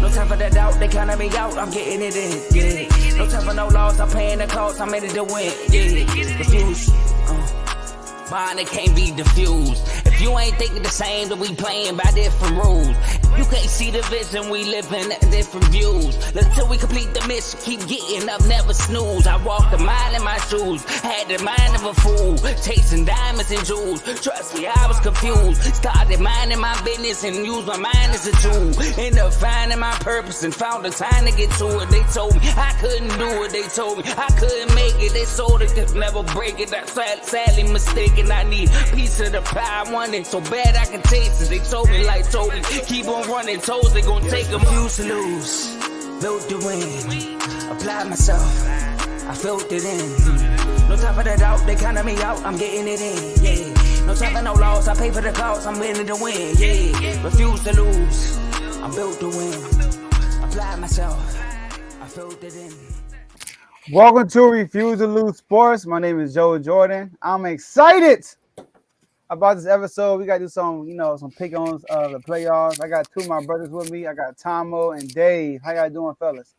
No time for the doubt, they counting me out, I'm getting it in, yeah. No time for no loss, I'm paying the cost, I'm in it to win, yeah. Refuse, mine, it can't be diffused. If you ain't thinking the same, then we playing by different rules. You can't see the vision, we living at different views. Until we complete the mission, keep getting up, never snooze. I walked a mile in my shoes, had the mind of a fool, chasing diamonds and jewels. Trust me, I was confused. Started minding my business and used my mind as a tool. Ended up finding my purpose and found the time to get to it. They told me I couldn't do it, they told me I couldn't make it. They sold it, could never break it. That's sadly mistaken. I need a piece of the pie, I want it so bad I can taste it. They told me, like told me, keep on running toes, they gon' take them. Used to lose, built to win, applied myself, I felt it in. No time for the doubt, they counting me out, I'm getting it in, yeah. No time for no loss, I pay for the cost, I'm winning to win, yeah. Refuse to lose, I'm built to win, applied myself, I felt it in. Welcome to Refuse to Lose Sports. My name is Joe Jordan. I'm excited about this episode. We got to do some, some pick-ons of the playoffs. I got two of my brothers with me. I got Tomo and Dave. How y'all doing, fellas?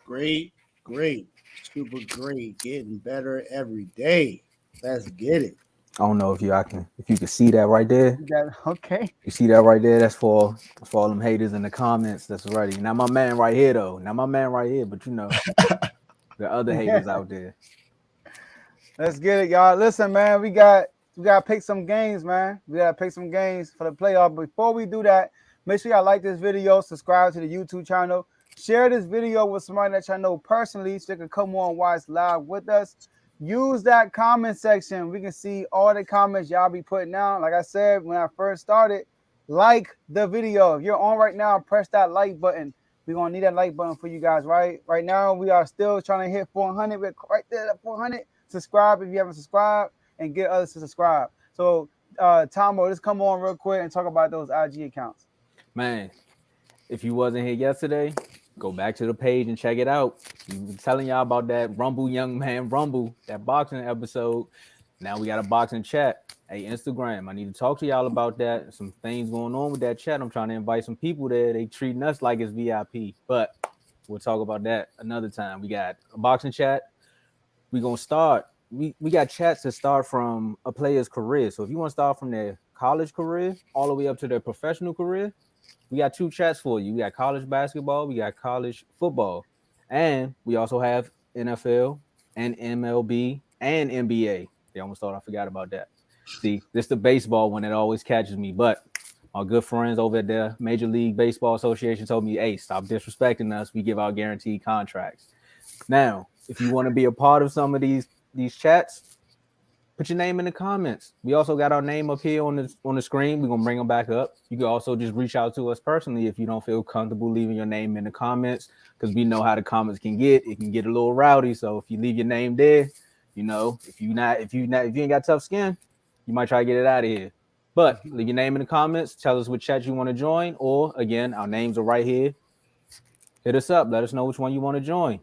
Great. Super great. Getting better every day. Let's get it. I don't know if you can see that right there. Okay. You see that right there? That's for all them haters in the comments. That's ready. Not my man right here, though. Not my man right here, but the other haters out there. Let's get it, y'all. Listen, man, we got to pick some games, man. We got to pick some games for the playoff. Before we do that, make sure y'all like this video, subscribe to the YouTube channel, share this video with somebody that y'all know personally so they can come on and watch live with us. Use that comment section. We can see all the comments y'all be putting down. Like I said, when I first started, like the video. If you're on right now, press that like button. We're going to need that like button for you guys, right? Right now, we are still trying to hit 400. We're right there at 400. Subscribe if you haven't subscribed and get others to subscribe. So, Tomo, let's come on real quick and talk about those IG accounts. Man, if you wasn't here yesterday, go back to the page and check it out. We've been telling y'all about that Rumble Young Man Rumble, that boxing episode. Now we got a boxing chat. Hey, Instagram, I need to talk to y'all about that. Some things going on with that chat. I'm trying to invite some people there. They treating us like it's VIP, but we'll talk about that another time. We got a boxing chat. We're going to start. We got chats that start from a player's career. So if you want to start from their college career all the way up to their professional career, we got two chats for you. We got college basketball, we got college football, and we also have NFL and MLB and NBA. They almost thought I forgot about that. See, this is the baseball one that always catches me, but our good friends over at the Major League Baseball Association told me, hey, stop disrespecting us. We give out guaranteed contracts. Now, if you want to be a part of some of these chats, put your name in the comments. We also got our name up here on the screen. We're going to bring them back up. You can also just reach out to us personally if you don't feel comfortable leaving your name in the comments, because we know how the comments can get. It can get a little rowdy. So if you leave your name there, if you ain't got tough skin, you might try to get it out of here. But leave your name in the comments. Tell us what chat you want to join. Or, again, our names are right here. Hit us up. Let us know which one you want to join.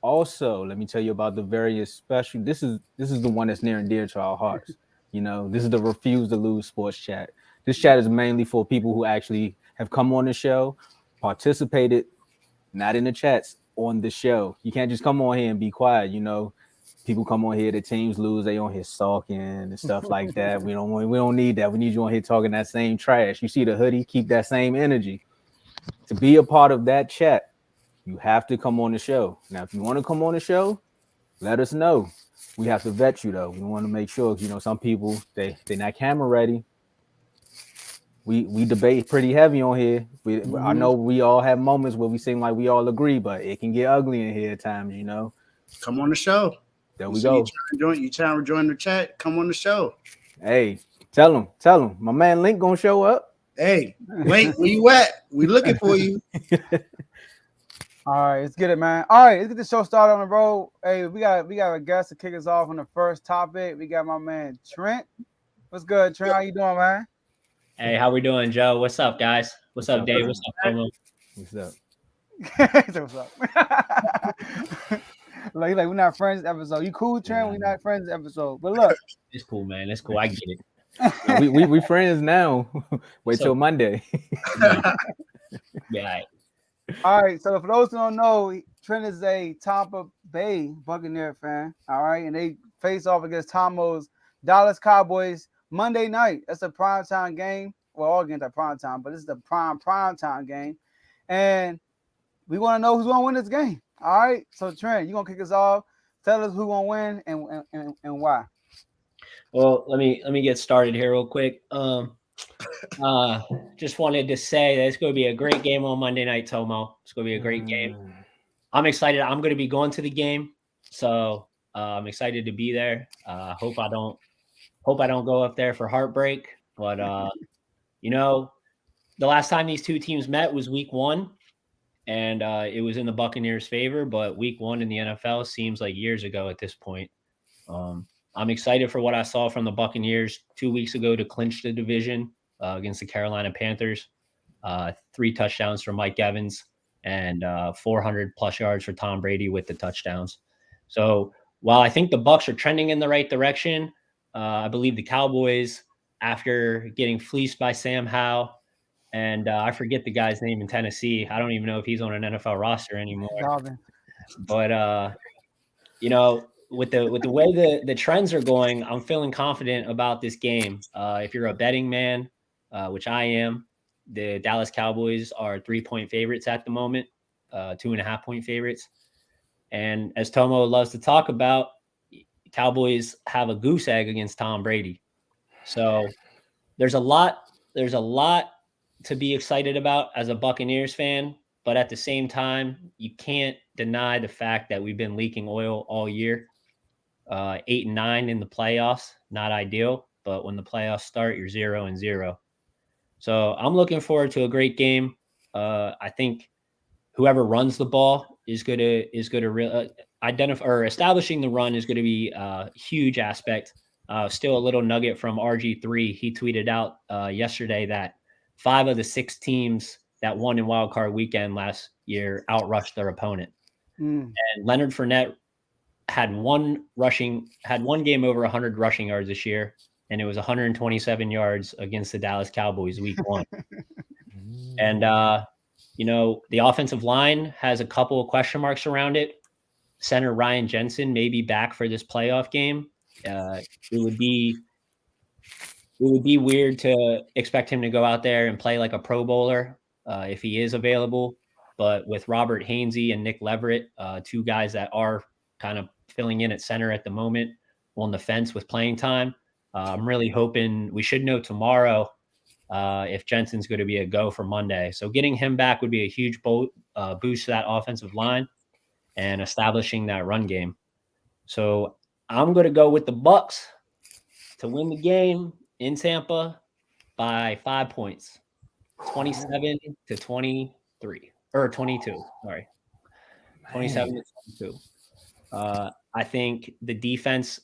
Also, let me tell you about the various special. This is the one that's near and dear to our hearts. This is the Refuse to Lose Sports chat. This chat is mainly for people who actually have come on the show, participated, not in the chats, on the show. You can't just come on here and be quiet. People come on here, the teams lose, they on here sulking and stuff like that. We don't need that. We need you on here talking that same trash. You see the hoodie, keep that same energy. To be a part of that chat, you have to come on the show. Now, if you want to come on the show, let us know. We have to vet you, though. We want to make sure, some people, they're not camera ready. We debate pretty heavy on here. I know we all have moments where we seem like we all agree, but it can get ugly in here at times, Come on the show. There we go. You trying to join the chat? Come on the show. Hey, tell him. My man Link gonna show up. Hey, Link, where you at? We looking for you. All right, let's get it, man. All right, let's get the show started on the road. Hey, we got a guest to kick us off on the first topic. We got my man Trent. What's good, Trent? How you doing, man? Hey, how we doing, Joe? What's up, guys? What's up, Dave? What's up, Tomo? What's up? What's up? like we're not friends episode. You cool, Trent? We're not friends episode. But look, it's cool, man. It's cool. I get it. we friends now. Wait till Monday. Yeah. All right, so for those who don't know, Trent is a Tampa Bay Buccaneer fan. All right, and they face off against Tomo's Dallas Cowboys Monday night. That's a primetime game. Well, all games are primetime, but this is the prime time game. And we want to know who's going to win this game. All right, so Trent, you're going to kick us off. Tell us who's going to win and why. Well, let me get started here real quick. Just wanted to say that it's going to be a great game on Monday night, Tomo. It's going to be a great game. I'm excited. I'm going to be going to the game, so I'm excited to be there. Hope I don't go up there for heartbreak. But the last time these two teams met was Week 1, and it was in the Buccaneers' favor. But Week 1 in the NFL seems like years ago at this point. I'm excited for what I saw from the Buccaneers 2 weeks ago to clinch the division against the Carolina Panthers. 3 touchdowns for Mike Evans and 400 plus yards for Tom Brady with the touchdowns. So while I think the Bucs are trending in the right direction, I believe the Cowboys, after getting fleeced by Sam Howell, and I forget the guy's name in Tennessee. I don't even know if he's on an NFL roster anymore. Dalvin. But with the way the trends are going, I'm feeling confident about this game. If you're a betting man, which I am, the Dallas Cowboys are 3-point favorites at the moment, 2.5-point favorites. And as Tomo loves to talk about, Cowboys have a goose egg against Tom Brady. So there's a lot to be excited about as a Buccaneers fan. But at the same time, you can't deny the fact that we've been leaking oil all year. 8-9 in the playoffs, not ideal. But when the playoffs start, you're 0-0. So I'm looking forward to a great game. I think whoever runs the ball is going to identify, or establishing the run is going to be a huge aspect. Still a little nugget from RG3. He tweeted out yesterday that 5 of the 6 teams that won in Wild Card Weekend last year outrushed their opponent. And Leonard Fournette had one game over 100 rushing yards this year, and it was 127 yards against the Dallas Cowboys Week 1. And the offensive line has a couple of question marks around it. Center Ryan Jensen may be back for this playoff game. It would be weird to expect him to go out there and play like a Pro Bowler if he is available. But with Robert Hainsey and Nick Leverett, 2 guys that are kind of filling in at center at the moment on the fence with playing time, I'm really hoping we should know tomorrow if Jensen's going to be a go for Monday. So getting him back would be a huge boost to that offensive line and establishing that run game. So I'm going to go with the Bucs to win the game in Tampa by 5 points, 27-23 or 22. Sorry, 27-22. I think the defense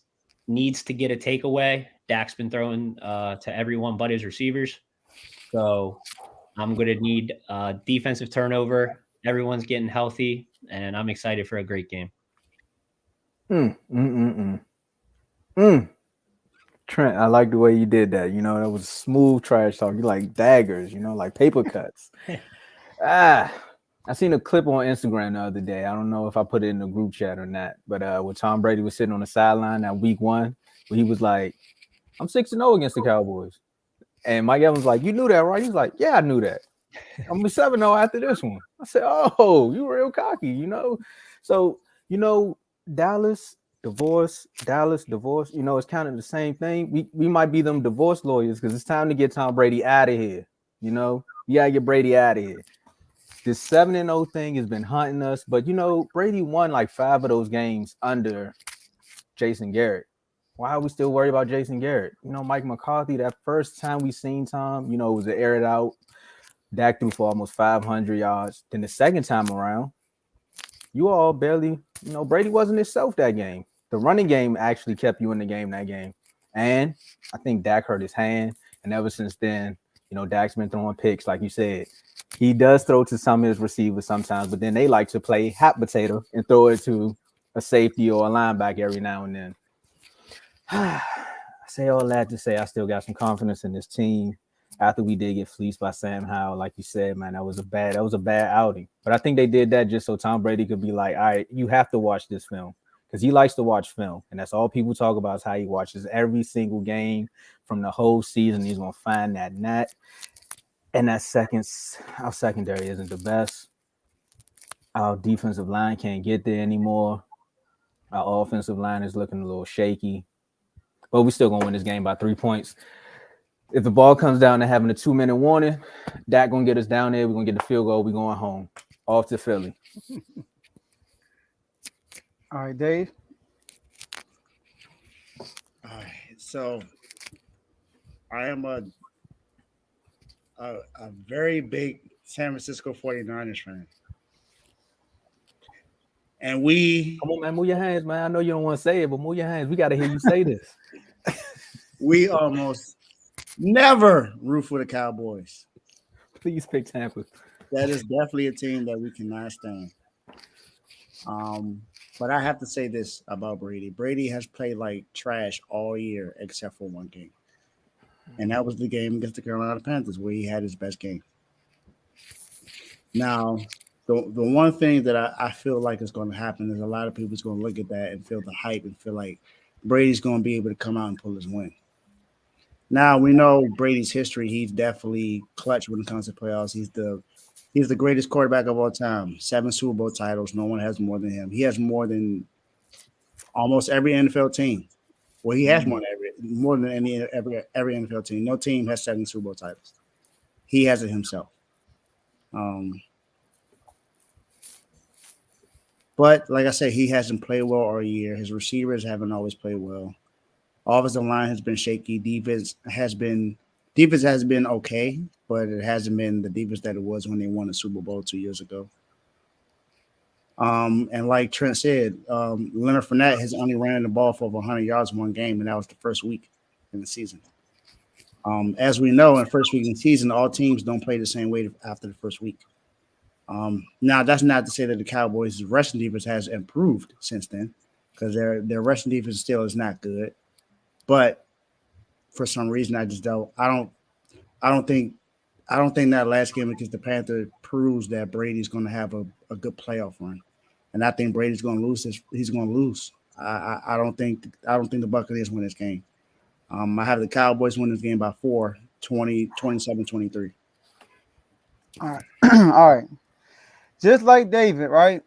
needs to get a takeaway. Dak's been throwing to everyone but his receivers. So I'm going to need defensive turnover. Everyone's getting healthy, and I'm excited for a great game. Trent, I like the way you did that. That was smooth trash talk. You like daggers, like paper cuts. I seen a clip on Instagram the other day. I don't know if I put it in the group chat or not, but when Tom Brady was sitting on the sideline at Week 1, where he was like, I'm 6-0 against the Cowboys. And Mike Evans was like, you knew that, right? He was like, yeah, I knew that. I'm 7-0 after this one. I said, oh, you were real cocky, So, Dallas divorce. It's kind of the same thing. We might be them divorce lawyers because it's time to get Tom Brady out of here. You gotta get Brady out of here. This 7-0 thing has been hunting us, but Brady won like 5 of those games under Jason Garrett. Why are we still worried about Jason Garrett? Mike McCarthy, that first time we seen Tom, it was to air it out. Dak threw for almost 500 yards. Then the second time around, you all barely, Brady wasn't himself that game. The running game actually kept you in the game that game. And I think Dak hurt his hand. And ever since then, Dak's been throwing picks, like you said. He does throw to some of his receivers sometimes, but then they like to play hot potato and throw it to a safety or a linebacker every now and then. I say all that to say I still got some confidence in this team. after we did get fleeced by Sam Howell, like you said, man, that was a bad outing. But I think they did that just so Tom Brady could be like, all right, you have to watch this film. Because he likes to watch film. And that's all people talk about is how he watches every single game from the whole season. He's gonna find that net. And our secondary isn't the best. Our defensive line can't get there anymore. Our offensive line is looking a little shaky. But we're still gonna win this game by 3 points. If the ball comes down to having a 2-minute warning, Dak gonna get us down there. We're gonna get the field goal. We're going home. Off to Philly. All right, Dave. All right, so I am a very big San Francisco 49ers fan. And Come on, man, move your hands, man. I know you don't want to say it, but move your hands. We got to hear you say this. we almost never root for the Cowboys. Please pick Tampa. That is definitely a team that we cannot stand. But I have to say this about Brady. Brady has played like trash all year except for one game. And that was the game against the Carolina Panthers where he had his best game. Now, the one thing that I feel like is going to happen is a lot of people is going to look at that and feel the hype and feel like Brady's going to be able to come out and pull his win. Now, we know Brady's history. He's definitely clutch when it comes to playoffs. He's the greatest quarterback of all time. 7 Super Bowl titles. No one has more than him. He has more than almost every NFL team. Well, he has more than every NFL team. No team has 7 Super Bowl titles. He has it himself. But like I said, he hasn't played well all year. His receivers haven't always played well. Offensive line has been shaky. Defense has been okay, but it hasn't been the defense that it was when they won the Super Bowl 2 years ago. And like Trent said, Leonard Fournette has only ran the ball for over 100 yards in one game, and that was the first week in the season. As we know, in the first week in the season, all teams don't play the same way after the first week. Now, that's not to say that the Cowboys' rushing defense has improved since then, because their rushing defense still is not good. But for some reason, I don't think that last game against the Panthers proves that Brady's going to have a good playoff run, and I think Brady's going to lose. He's going to lose. I don't think the Buccaneers win this game. I have the Cowboys win this game by 4, 27-23. All right. All right. Just like David, right?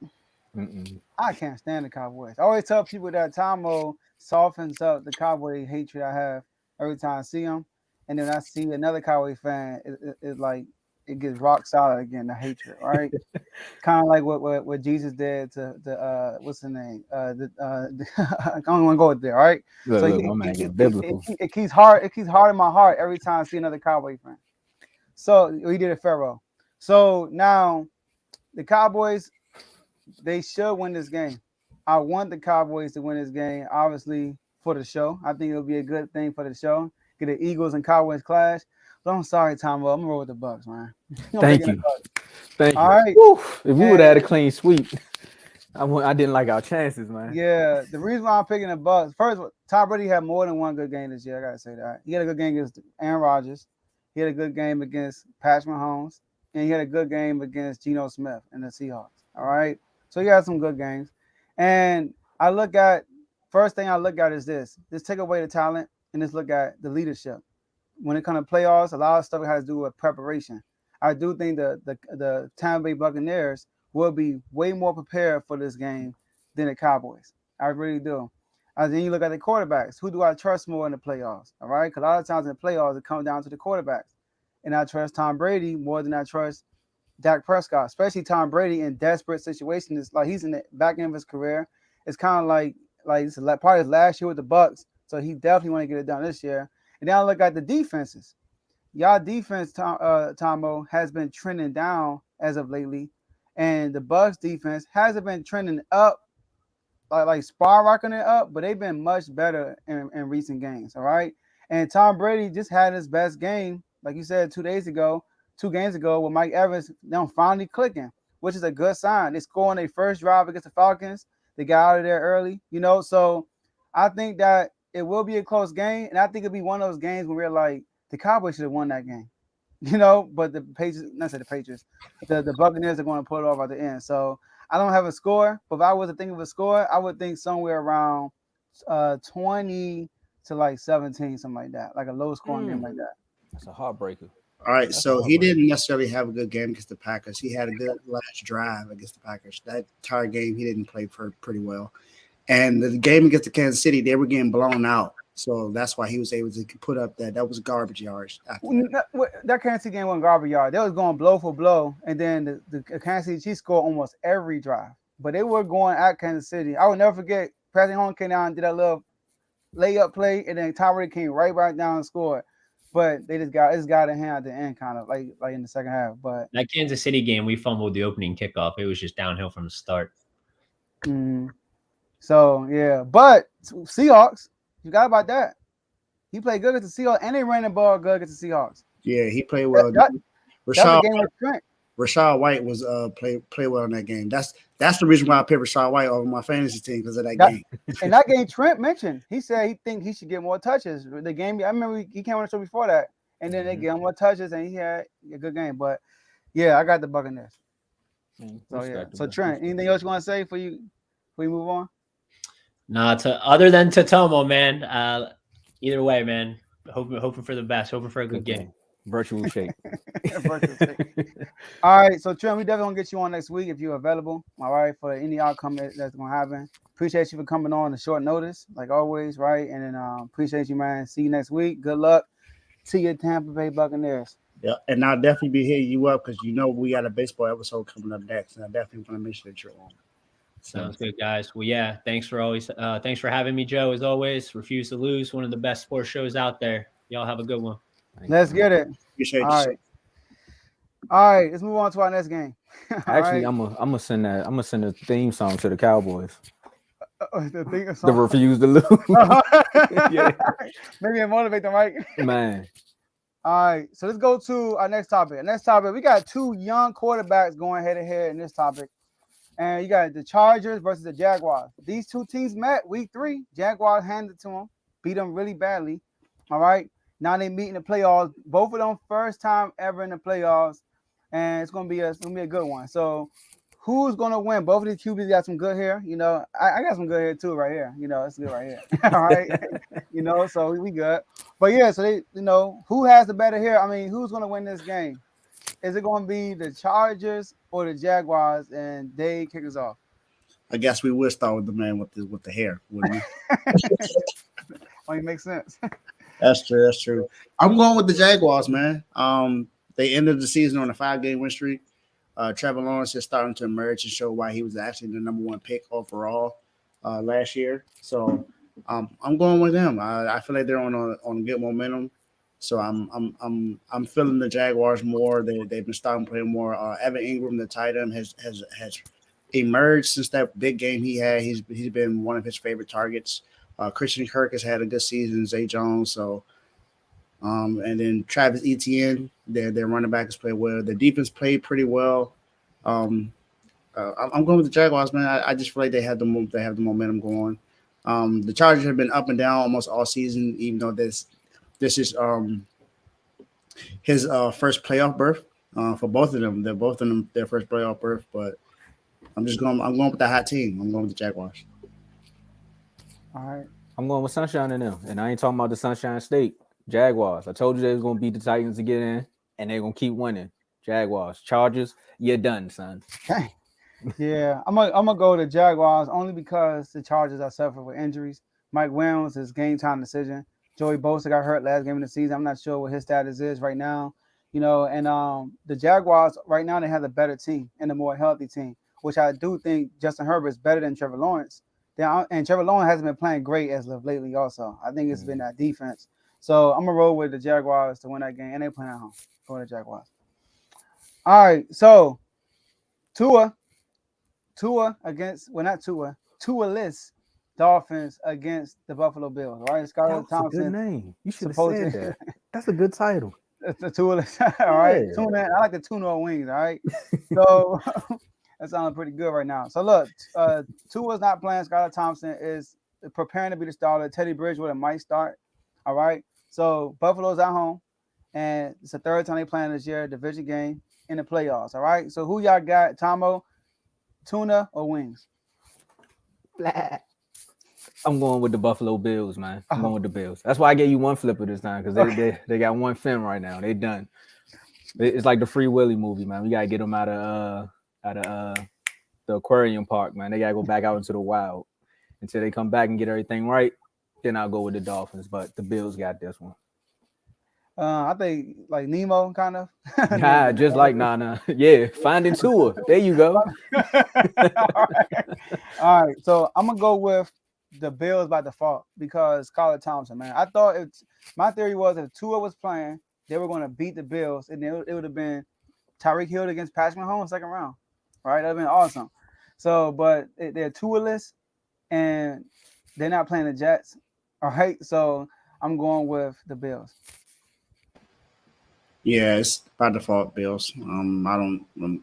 Mm-mm. I can't stand the Cowboys. I always tell people that Tomo softens up the Cowboy hatred I have every time I see them. And then I see another Cowboy fan, it's like it gets rock solid again, the hatred, right? Kind of like what Jesus did to what's the name? I don't want to go there, all right? It keeps hard in my heart every time I see another Cowboy fan. So he did it Pharaoh. So now the Cowboys, they should win this game. I want the Cowboys to win this game, obviously, for the show. I think it'll be a good thing for the show. Get the Eagles and Cowboys clash. But I'm sorry, Tom. I'm gonna roll with the Bucks, man. Thank you. All right. If we would have had a clean sweep, I didn't like our chances, man. Yeah. The reason why I'm picking the Bucks, first, Tom Brady had more than one good game this year. I gotta say that. He had a good game against Aaron Rodgers. He had a good game against Patrick Mahomes, and he had a good game against Geno Smith and the Seahawks. All right. So he had some good games. And first thing I look at is this. Just take away the talent and just look at the leadership. When it comes to playoffs, a lot of stuff has to do with preparation. I do think the Tampa Bay Buccaneers will be way more prepared for this game than the Cowboys. I really do. And then you look at the quarterbacks. Who do I trust more in the playoffs? All right, because a lot of times in the playoffs, it comes down to the quarterbacks. And I trust Tom Brady more than I trust Dak Prescott, especially Tom Brady in desperate situations. It's like he's in the back end of his career. It's kind of like it's part of his last year with the Bucks, so he definitely want to get it done this year. And then I look at the defenses. Y'all defense, Tomo, has been trending down as of lately, and the Bucks defense hasn't been trending up, like rocking it up, but they've been much better in recent games. All right, and Tom Brady just had his best game, like you said 2 games ago, with Mike Evans now finally clicking, which is a good sign. They scored on their first drive against the Falcons. They got out of there early, so I think that it will be a close game, and I think it'll be one of those games where we're like, the Cowboys should have won that game. you know, but the Patriots, not say the Patriots, the Buccaneers are going to pull it off at the end. So I don't have a score, but if I was to think of a score, I would think somewhere around 20 to like 17, something like that, like a low scoring game like that. That's a heartbreaker. All right, That's so a he heartbreaker. didn't necessarily have a good game against the Packers. He had a good last drive against the Packers. That entire game, he didn't play for pretty well. And the game against the Kansas City, they were getting blown out. So that's why he was able to put up that was garbage yards. After that. That Kansas City game wasn't garbage yard. They was going blow for blow, and then the Kansas City Chiefs scored almost every drive. But they were going at Kansas City. I will never forget. Patrick Mahomes came down and did that little layup play, and then Tom Brady came right back down and scored. But they just got in hand at the end, kind of like in the second half. But That Kansas City game, we fumbled the opening kickoff. It was just downhill from the start. So yeah, but Seahawks, you got about that. He played good against the Seahawks, and they ran the ball good against the Seahawks. Yeah, he played well. That was a game with Trent. Rashad White was play well in that game. That's the reason why I picked Rashad White over my fantasy team because of that game. And that game, Trent mentioned he said he think he should get more touches. The game, I remember he came on the show before that, and then they gave him more touches, and he had a good game. But yeah, I got the Buccaneers. So yeah. So Trent, anything else you want to say before you move on? Nah, other than Totomo, man. Either way, man. Hoping for the best. Hoping for a good game. Virtual shake. All right, so Trent, we definitely gonna get you on next week if you're available. All right, for any outcome that's gonna happen. Appreciate you for coming on at short notice, like always, right? And then appreciate you, man. See you next week. Good luck to your Tampa Bay Buccaneers. Yeah, and I'll definitely be hitting you up because you know we got a baseball episode coming up next, and I definitely want to make sure that you're on. Sounds good, guys. Well, yeah, thanks for having me, Joe. As always, Refuse to Lose, one of the best sports shows out there. Y'all have a good one. Let's get it. Appreciate All you. right, let's move on to our next game. Actually, I'm gonna send the theme song to the Cowboys. The Refuse to lose. Yeah. Maybe it motivate them, right? Man. All right, so let's go to our next topic. We got two young quarterbacks going head to head in this topic. And you got the Chargers versus the Jaguars. These two teams met week 3. Jaguars handed it to them, beat them really badly. All right. Now they meet in the playoffs. Both of them first time ever in the playoffs, and it's gonna be a good one. So, who's gonna win? Both of these QBs got some good hair. You know, I got some good hair too right here. You know, it's good right here. All right. You know, so we good. But yeah, so they, you know, who has the better hair? I mean, who's gonna win this game? Is it going to be the Chargers or the Jaguars? And they kick us off. I guess we would start with the man with the hair, wouldn't we? It makes sense. That's true. I'm going with the Jaguars, man. They ended the season on a 5-game win streak. Trevor Lawrence is starting to emerge and show why he was actually the number 1 pick overall last year. So I'm going with them. I feel like they're on good momentum. So I'm feeling the Jaguars more. They've been starting to play more. Evan Ingram, the tight end, has emerged since that big game he had. He's been one of his favorite targets. Christian Kirk has had a good season. Zay Jones. So, and then Travis Etienne, their running back has played well. The defense played pretty well. I'm going with the Jaguars, man. I just feel like they have the momentum going. The Chargers have been up and down almost all season, even though this is his first playoff berth for both of them. They're both in their first playoff berth, but I'm going with the hot team. I'm going with the Jaguars. All right. I'm going with Sunshine in them. And I ain't talking about the Sunshine State. Jaguars. I told you they was going to beat the Titans to get in, and they're going to keep winning. Jaguars. Chargers, you're done, son. Okay. Yeah, I'm gonna go to the Jaguars only because the Chargers are suffering with injuries. Mike Williams is game time decision. Joey Bosa got hurt last game of the season. I'm not sure what his status is right now. You know, and the Jaguars right now, they have a better team and a more healthy team, which I do think Justin Herbert is better than Trevor Lawrence. And Trevor Lawrence hasn't been playing great as of lately also. I think it's been that defense. So I'm going to roll with the Jaguars to win that game, and they're playing at home. Go to the Jaguars. All right, so Tua against, well, not Tua, Tua-less Dolphins against the Buffalo Bills, right? Scarlett Thompson. Good name. You should have said that. That's a good title. The Tua-less, all right? Yeah. Tuna, I like the tuna wings, all right? So that sounds pretty good right now. So look, Tua's not playing. Scarlett Thompson is preparing to be the starter. Teddy Bridgewater might start, all right? So Buffalo's at home. and it's the third time they playing this year, division game in the playoffs. All right. So who y'all got? Tomo, tuna, or wings? I'm going with the Buffalo Bills, man. I'm Oh. going with the Bills. That's why I gave you one flipper this time because they got one fin right now. They done. It's like the Free Willy movie, man. We gotta get them out of the aquarium park, man. They gotta go back out into the wild until they come back and get everything right. Then I'll go with the Dolphins, but the Bills got this one. I think like Nemo, kind of. Yeah, just like Nana. Yeah, Finding Tua. There you go. All right. So I'm gonna go with the Bills by default because Skylar Thompson, man. I thought my theory was if Tua was playing, they were going to beat the Bills, and it would have been Tyreek Hill against Patrick Mahomes second round, right? That'd have been awesome. So, but they're Tua-less, and they're not playing the Jets, all right? So I'm going with the Bills. Yeah, it's by default Bills. I don't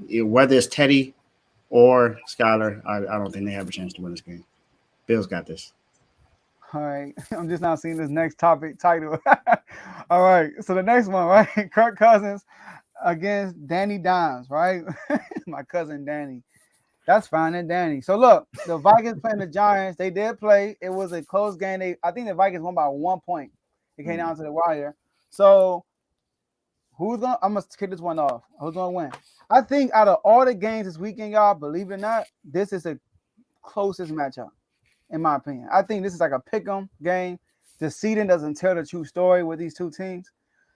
whether it's Teddy or Skyler, I don't think they have a chance to win this game. Bills got this. All right. I'm just not seeing this next topic title. All right. So the next one, right? Kirk Cousins against Danny Dimes, right? My cousin Danny. That's fine, and Danny. So look, the Vikings playing the Giants. They did play. It was a close game. I think the Vikings won by 1 point. It came down to the wire. So I'm gonna kick this one off. Who's gonna win? I think out of all the games this weekend, y'all, believe it or not, this is the closest matchup, in my opinion. I think this is like a pick-em game. The seeding doesn't tell the true story with these two teams.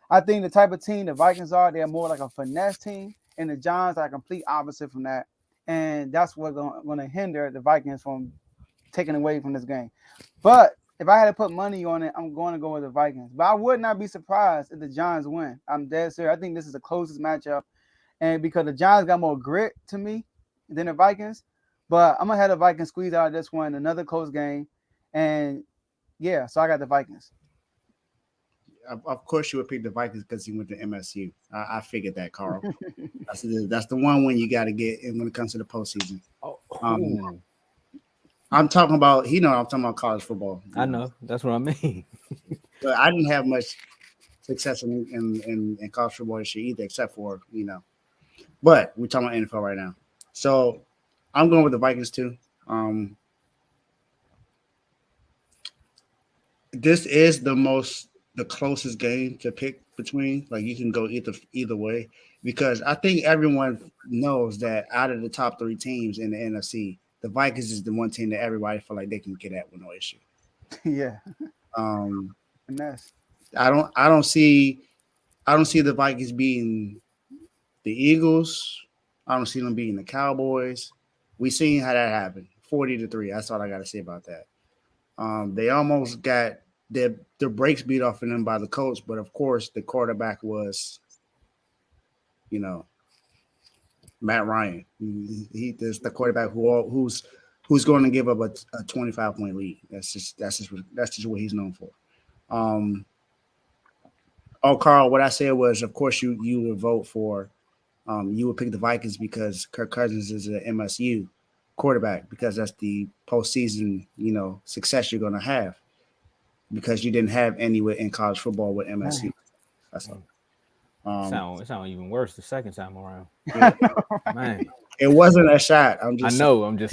I think the type of team the Vikings are, they're more like a finesse team, and the Giants are a complete opposite from that. And that's what's going to hinder the Vikings from taking away from this game. But if I had to put money on it, I'm going to go with the Vikings. But I would not be surprised if the Giants win. I'm dead serious. I think this is the closest matchup. And because the Giants got more grit to me than the Vikings. But I'm going to have the Vikings squeeze out of this one, another close game. And, yeah, so I got the Vikings. Of course, you would pick the Vikings because he went to MSU. I figured that, Carl. That's the one win you got to get in when it comes to the postseason. I'm talking about, I'm talking about college football. I know. That's what I mean. But I didn't have much success in college football this year either, except for, But we're talking about NFL right now. So I'm going with the Vikings too. This is the closest game to pick between. Like you can go either way because I think everyone knows that out of the top three teams in the NFC, the Vikings is the one team that everybody feel like they can get at with no issue. Yeah. And that's I don't see the Vikings beating the Eagles. I don't see them beating the Cowboys. We seen how that happened. 40-3. That's all I got to say about that. They almost got their brakes beat off of them by the Colts, but of course the quarterback was, Matt Ryan. He's the quarterback who's going to give up a 25-point lead. That's just what he's known for. Carl, what I said was, of course you would vote for, you would pick the Vikings because Kirk Cousins is an MSU quarterback because that's the postseason, success you're going to have because you didn't have anywhere in college football with MSU. That's all. It sound even worse the second time around. Yeah. Man, it wasn't a shot. I'm just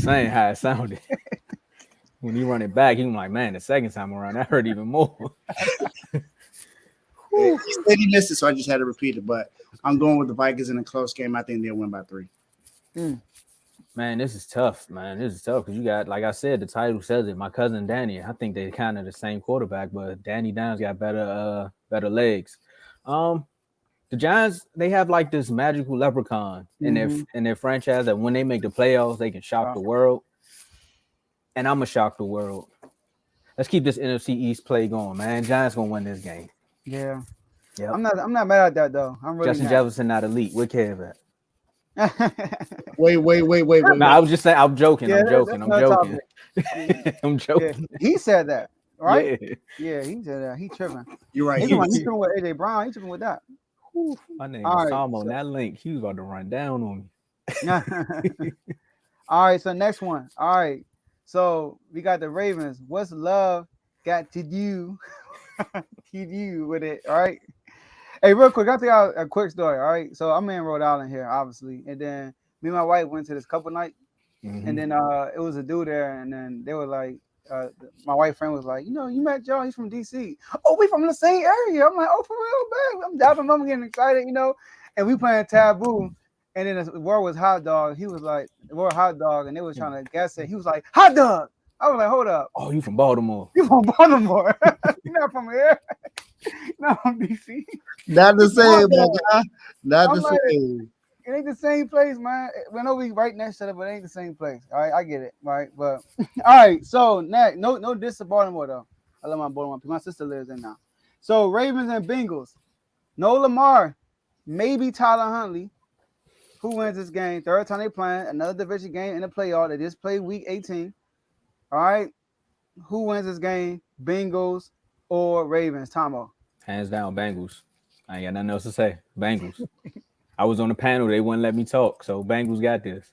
saying how it sounded. When you run it back, you're like, man, the second time around that hurt even more. He said he missed it, so I just had to repeat it. But I'm going with the Vikings in a close game. I think they'll win by 3. Man, this is tough, man. This is tough because you got, like I said, the title says it. My cousin Danny. I think they're kind of the same quarterback, but Danny Dimes got better legs. The Giants, they have like this magical leprechaun in their franchise that when they make the playoffs, they can shock the world. And I'm gonna shock the world. Let's keep this NFC East play going, man. Giants gonna win this game. Yeah. Yep. I'm not mad at that though. I'm really Justin Jefferson not elite. Where Kev at? Wait. No, I was just saying. I'm joking. Yeah, I'm joking. I'm joking. Yeah, he said that, right? Yeah. Yeah, he said that. He tripping. You're right. He's tripping with AJ Brown. He's tripping with that. My name All is right, Tom on that link. He was about to run down on me. All right, so next one. All right, so we got the Ravens. What's love got to do with it? All right, Hey, real quick, I'll tell y'all a quick story. All right, so I'm in Rhode Island here, obviously, and then me and my wife went to this couple night, and then it was a dude there, and then they were like, my white friend was like, you met Joe? He's from DC. Oh, we from the same area. I'm like, oh, for real, man. I'm dapping him, getting excited, and we playing Taboo. And then the word was hot dog. He was like, the word hot dog, and they was trying to guess it. He was like, hot dog. I was like, hold up. Oh, you from Baltimore? You from Baltimore? You're not from here. Not from DC. Not the same, dog. man. Not I'm the like, same. It ain't the same place, man. We know we right next to it, but it ain't the same place. All right, I get it, right? But all right, so next, no diss to Baltimore though. I love my Baltimore. My sister lives in now. So Ravens and Bengals. No Lamar, maybe Tyler Huntley. Who wins this game? Third time they playing another division game in the playoff. They just played week 18. All right, who wins this game? Bengals or Ravens? Tomo. Hands down, Bengals. I ain't got nothing else to say. Bengals. I was on the panel. They wouldn't let me talk. So Bengals got this.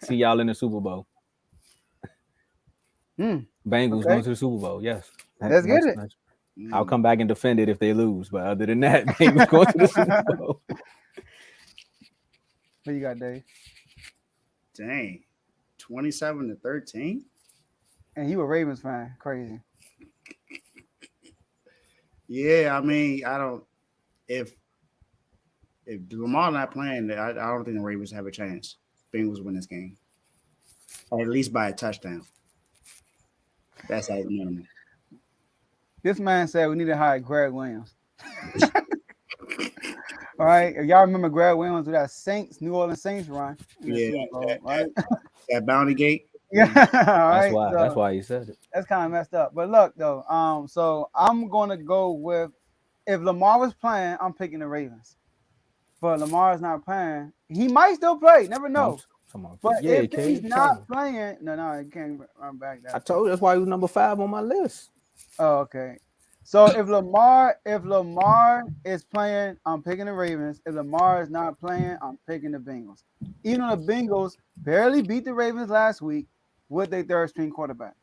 See y'all in the Super Bowl. Bengals going to the Super Bowl. Yes. Let's get it. I'll come back and defend it if they lose. But other than that, Bengals going to the Super Bowl. What you got, Dave? Dang. 27-13? And you a Ravens fan. Crazy. Yeah, I mean, I don't. If Lamar not playing, I don't think the Ravens have a chance. Bengals win this game, or at least by a touchdown. That's at minimum. This man said we need to hire Greg Williams. All right, if y'all remember Greg Williams with that New Orleans Saints run. Yeah, right. That bounty gate. Yeah, all right. That's why he said it. That's kind of messed up. But look though, so I'm gonna go with if Lamar was playing, I'm picking the Ravens. But Lamar's not playing. He might still play. Never know. But if he's not playing, no, he can't run back. I told you that's why he was number 5 on my list. Oh, okay. So if Lamar is playing, I'm picking the Ravens. If Lamar is not playing, I'm picking the Bengals. Even though the Bengals barely beat the Ravens last week with their third string quarterback.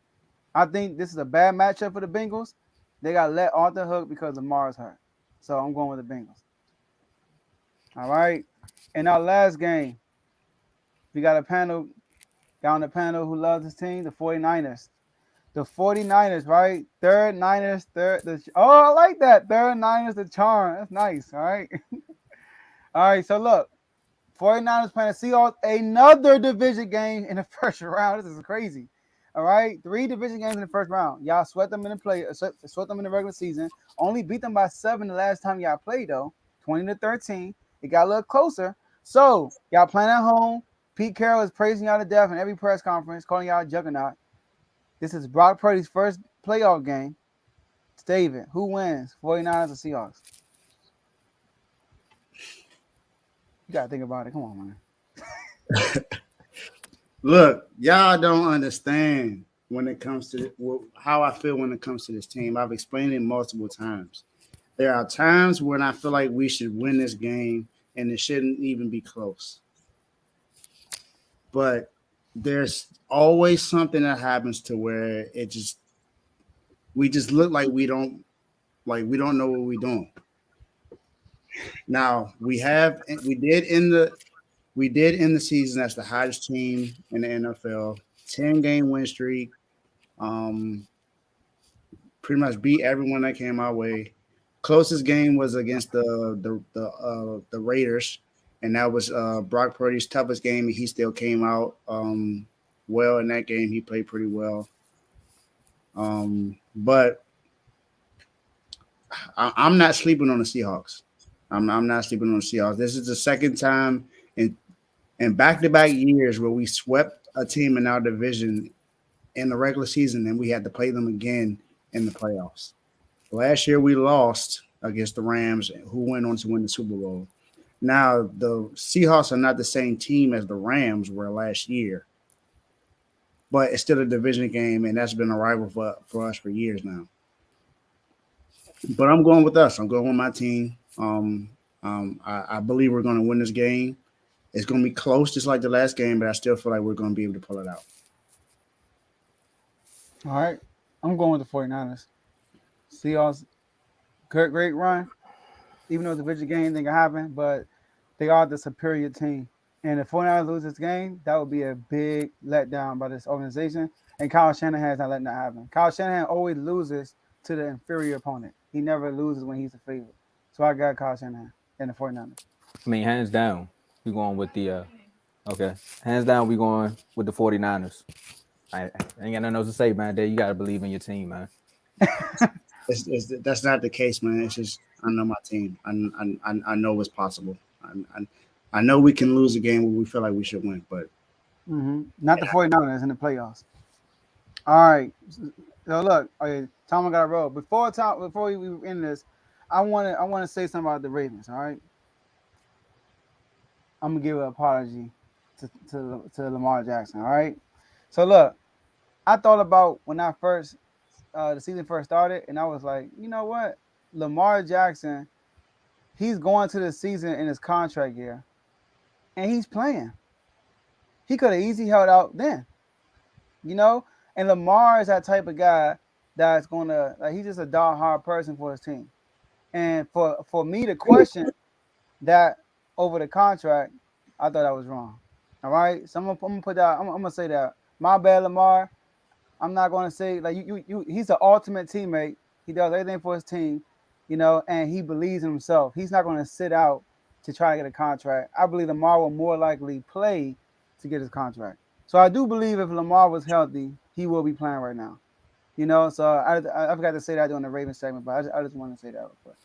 I think this is a bad matchup for the Bengals. They got to let Arthur hook because Lamar is hurt. So I'm going with the Bengals. All right. In our last game, we got a panel down the panel who loves his team, the 49ers. The 49ers, right? Third Niners, I like that. Third Niners, the charm. That's nice. All right. All right. So look, 49ers playing the Seahawks, another division game in the first round. This is crazy. All right. 3 division games in the first round. Y'all sweat them in the regular season. Only beat them by 7 the last time y'all played, though. 20-13. It got a little closer. So y'all playing at home. Pete Carroll is praising y'all to death in every press conference, calling y'all a juggernaut. This is Brock Purdy's first playoff game. It's David. Who wins? 49ers or Seahawks? You got to think about it. Come on, man. Look, y'all don't understand when it comes to how I feel when it comes to this team. I've explained it multiple times. There are times when I feel like we should win this game and it shouldn't even be close. But there's always something that happens to where we just look like we don't know what we're doing. Now we did end the season as the hottest team in the NFL, 10-game win streak. Pretty much beat everyone that came our way. Closest game was against the Raiders. And that was Brock Purdy's toughest game. He still came out well in that game. He played pretty well. But I'm not sleeping on the Seahawks. I'm not sleeping on the Seahawks. This is the second time in back-to-back years where we swept a team in our division in the regular season, and we had to play them again in the playoffs. Last year we lost against the Rams, who went on to win the Super Bowl. Now, the Seahawks are not the same team as the Rams were last year, but it's still a division game, and that's been a rival for us for years now. But I'm going with us. I'm going with my team. I believe we're going to win this game. It's going to be close, just like the last game, but I still feel like we're going to be able to pull it out. All right. I'm going with the 49ers. Seahawks, great run. even though it's a division game, anything can happen, but they are the superior team. And if 49ers lose this game, that would be a big letdown by this organization. And Kyle Shanahan's not letting that happen. Kyle Shanahan always loses to the inferior opponent. He never loses when he's the favorite. So I got Kyle Shanahan and the 49ers. I mean, hands down, we going with the okay. Hands down, we going with the 49ers. I ain't got nothing else to say, man. Dave, you gotta believe in your team, man. That's not the case, man. It's just I know my team. I know it's possible. I know we can lose a game where we feel like we should win, but not the 49ers in the playoffs. All right. So look, okay, Tom got a roll. Before we end this, I want to say something about the Ravens. All right. I'm gonna give an apology to Lamar Jackson. All right. So look, I thought about when I first the season first started, and I was like, you know what, Lamar Jackson, he's going to the season in his contract year, and he's playing. He could have easily held out then, you know. And Lamar is that type of guy that's gonna he's just a die-hard person for his team. And for me to question that over the contract, I thought I was wrong. All right, so I'm gonna put that. I'm gonna say that. My bad, Lamar. I'm not gonna say like you. He's the ultimate teammate. He does everything for his team, you know, and he believes in himself. He's not gonna sit out to try to get a contract. I believe Lamar will more likely play to get his contract. So I do believe if Lamar was healthy, he will be playing right now. You know, so I forgot to say that during the Ravens segment, but I just want to say that real quick.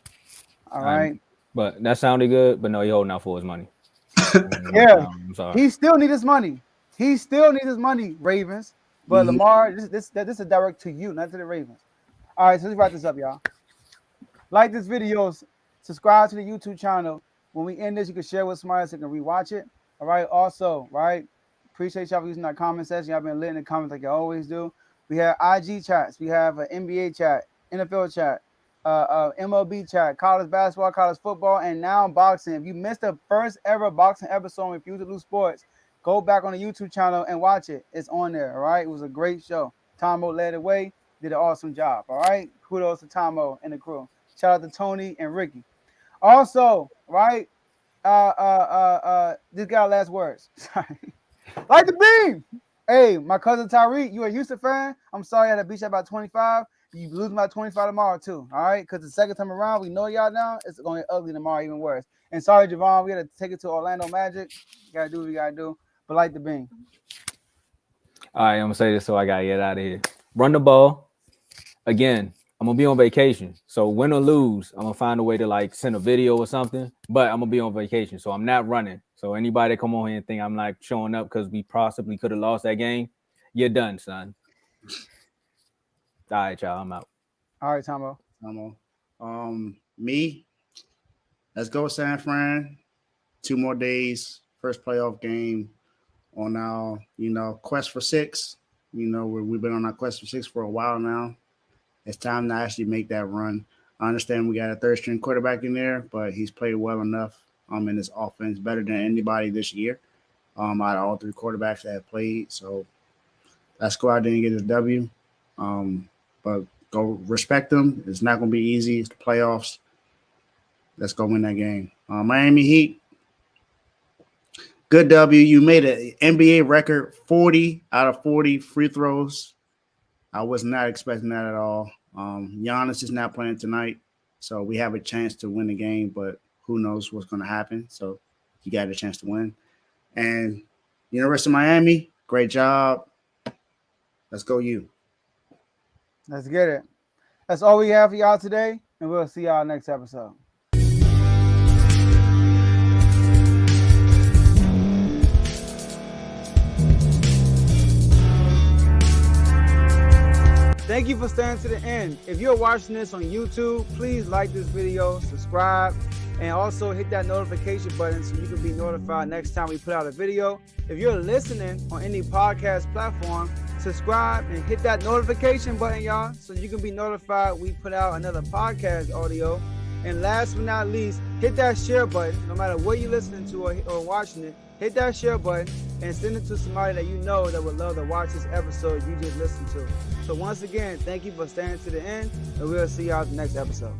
All right. But that sounded good, but no, he holding out for his money. Yeah. I'm sorry. He still needs his money. He still needs his money, Ravens. But Lamar, this is direct to you, not to the Ravens. All right, so let's wrap this up, y'all. Like this video, subscribe to the YouTube channel. When we end this, you can share with somebody else so they can rewatch it. All right. Also, right, appreciate y'all for using our comment section. Y'all been lit in the comments like you always do. We have IG chats. We have an NBA chat, NFL chat, MLB chat, college basketball, college football, and now boxing. If you missed the first ever boxing episode on Refuse to Lose Sports, go back on the YouTube channel and watch it. It's on there. All right. It was a great show. Tomo led the way. Did an awesome job. All right. Kudos to Tomo and the crew. Shout out to Tony and Ricky. Also, right. This guy last words. Sorry. Like the beam. Hey, my cousin Tyreek, you a Houston fan? I'm sorry I had to beat you about 25. You lose by 25 tomorrow too. All right, because the second time around, we know y'all now. It's going to get ugly tomorrow, even worse. And sorry, Javon, we got to take it to Orlando Magic. You got to do what you got to do. But like the beam. All right, I'm gonna say this so I gotta get out of here. Run the ball. Again, I'm gonna be on vacation. So win or lose, I'm gonna find a way to like send a video or something. But I'm gonna be on vacation, so I'm not running. So anybody that come on here and think I'm like showing up because we possibly could have lost that game, you're done, son. All right, y'all, I'm out. All right, Tomo. Me, let's go San Fran. 2 more days, first playoff game on our, quest for 6. We've been on our quest for 6 for a while now. It's time to actually make that run. I understand we got a third-string quarterback in there, but he's played well enough in this offense, better than anybody this year out of all 3 quarterbacks that have played. So let's go out there and get a W. But go respect them. It's not going to be easy. It's the playoffs. Let's go win that game. Miami Heat, good W. You made an NBA record, 40 out of 40 free throws. I was not expecting that at all. Giannis is not playing tonight, so we have a chance to win the game, but who knows what's going to happen. So you got a chance to win. And University of Miami, great job. Let's go you. Let's get it. That's all we have for y'all today, and we'll see y'all next episode. Thank you for staying to the end. If you're watching this on YouTube, please like this video, subscribe, and also hit that notification button so you can be notified next time we put out a video. If you're listening on any podcast platform, subscribe and hit that notification button, y'all, so you can be notified we put out another podcast audio. And last but not least, hit that share button. No matter what you're listening to or watching it, hit that share button and send it to somebody that you know that would love to watch this episode you just listened to. So once again, thank you for staying to the end, and we'll see y'all in the next episode.